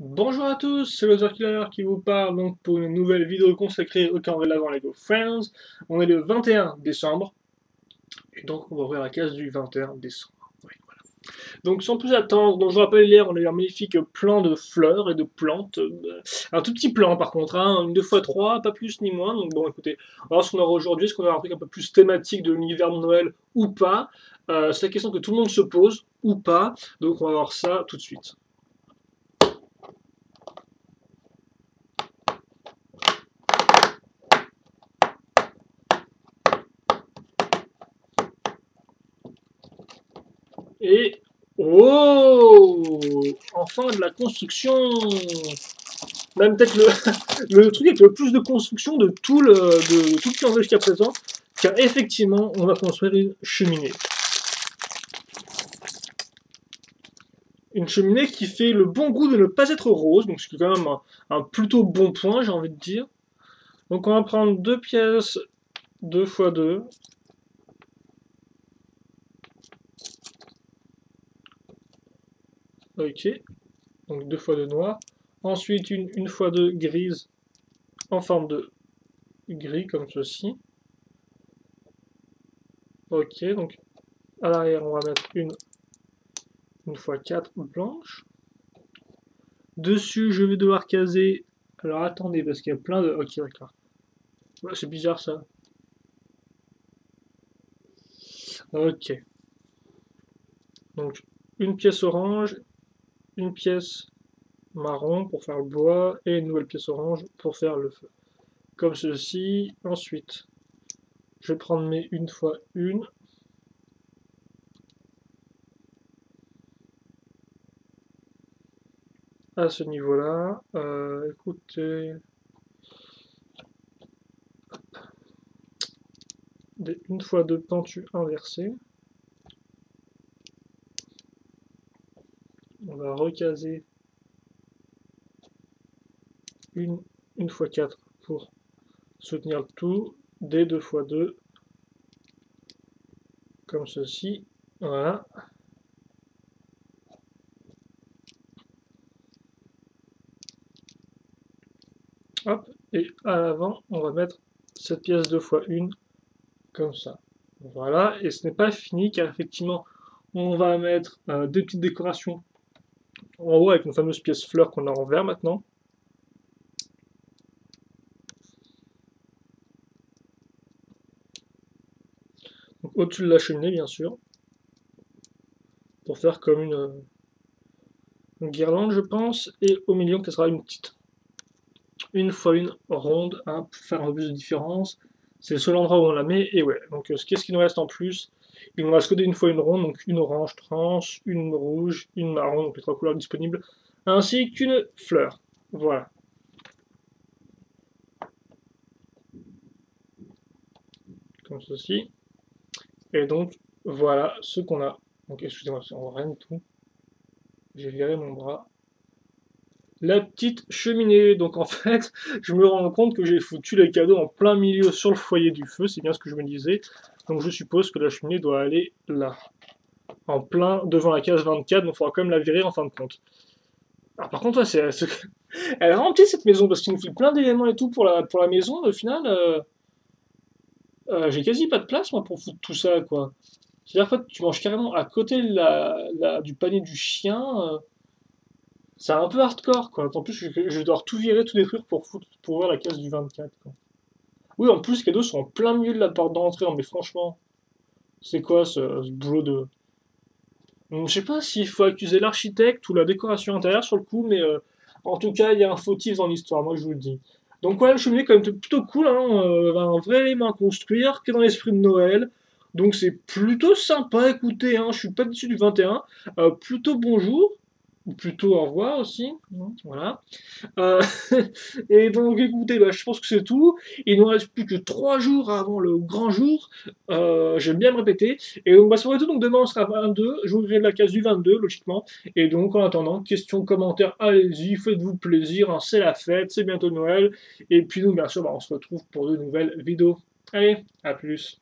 Bonjour à tous, c'est Killer qui vous parle donc pour une nouvelle vidéo consacrée au calendrier de l'Avent Lego Friends. On est le 21 décembre et donc on va ouvrir la case du 21 décembre. Oui, voilà. Donc sans plus attendre, donc je vous rappelle hier on a eu un magnifique plan de fleurs et de plantes, un tout petit plan par contre, hein, une 2x3, pas plus ni moins. Donc bon écoutez, on va voir ce qu'on aura aujourd'hui, est-ce qu'on aura un truc un peu plus thématique de l'univers de Noël ou pas. C'est la question que tout le monde se pose ou pas, donc on va voir ça tout de suite. Et... Oh, enfin de la construction. Même peut-être le truc avec le plus de construction de tout le calendrier jusqu'à présent. Car effectivement, on va construire une cheminée. Une cheminée qui fait le bon goût de ne pas être rose. Donc c'est quand même un plutôt bon point, j'ai envie de dire. Donc on va prendre deux pièces 2x2. Ok. Donc 2x2 noir. Ensuite une 1x2 grise en forme de gris comme ceci. Ok, donc à l'arrière on va mettre une 1x4 blanche. Dessus je vais devoir caser. Alors attendez parce qu'il y a plein de. Ok, d'accord. Ouais, c'est bizarre ça. Ok. Donc une pièce orange, une pièce marron pour faire le bois et une nouvelle pièce orange pour faire le feu. Comme ceci. Ensuite, je vais prendre mes 1x1. À ce niveau-là. Écoutez. Des 1x2 pentu inversé. On va recaser une 1x4 pour soutenir le tout, des 2x2 comme ceci. Voilà. Hop, et à l'avant, on va mettre cette pièce 2x1 comme ça. Voilà, et ce n'est pas fini car effectivement, on va mettre des petites décorations en haut avec nos fameuses pièces fleurs qu'on a en vert maintenant. Au-dessus de la cheminée, bien sûr, pour faire comme une guirlande, je pense, et au milieu, ce sera une petite 1x1 ronde, hein, pour faire un peu plus de différence. C'est le seul endroit où on la met, et ouais. Donc, qu'est-ce qu'il nous reste en plus? Il nous reste que des 1x1 ronde, donc une orange tranche, une rouge, une marron, donc les trois couleurs disponibles, ainsi qu'une fleur. Voilà. Comme ceci. Et donc, voilà ce qu'on a. Donc, excusez-moi, on voit rien du tout. J'ai viré mon bras. La petite cheminée. Donc, en fait, je me rends compte que j'ai foutu les cadeaux en plein milieu sur le foyer du feu. C'est bien ce que je me disais. Donc, je suppose que la cheminée doit aller là. En plein devant la case 24. Donc, il faudra quand même la virer en fin de compte. Alors, par contre, ouais, elle est vraiment petite cette maison parce qu'il nous file plein d'éléments et tout pour la maison. Au final, j'ai quasi pas de place moi pour foutre tout ça, quoi. C'est-à-dire que tu manges carrément à côté de du panier du chien. C'est un peu hardcore, quoi. En plus, je dois tout virer, tout détruire pour ouvrir la case du 24, quoi. Oui, en plus, les cadeaux sont en plein milieu de la porte d'entrée. Non, mais franchement, c'est quoi ce boulot de... Donc, je sais pas s'il faut accuser l'architecte ou la décoration intérieure sur le coup, mais en tout cas, il y a un fautif dans l'histoire, moi je vous le dis. Donc ouais, le cheminée quand même plutôt cool, hein, un vrai élément à construire, qui est dans l'esprit de Noël. Donc c'est plutôt sympa, écoutez, hein, je suis pas dessus du 21. Plutôt bonjour, ou plutôt au revoir aussi, voilà. Euh, et donc écoutez, bah, je pense que c'est tout. Il nous reste plus que 3 jours avant le grand jour. J'aime bien me répéter. Et donc bah, ça va tout. Donc demain on sera 22. J'ouvrirai la case du 22 logiquement. Et donc en attendant, questions, commentaires, allez-y, faites-vous plaisir. Hein, c'est la fête, c'est bientôt Noël. Et puis nous bien sûr, bah, on se retrouve pour de nouvelles vidéos. Allez, à plus.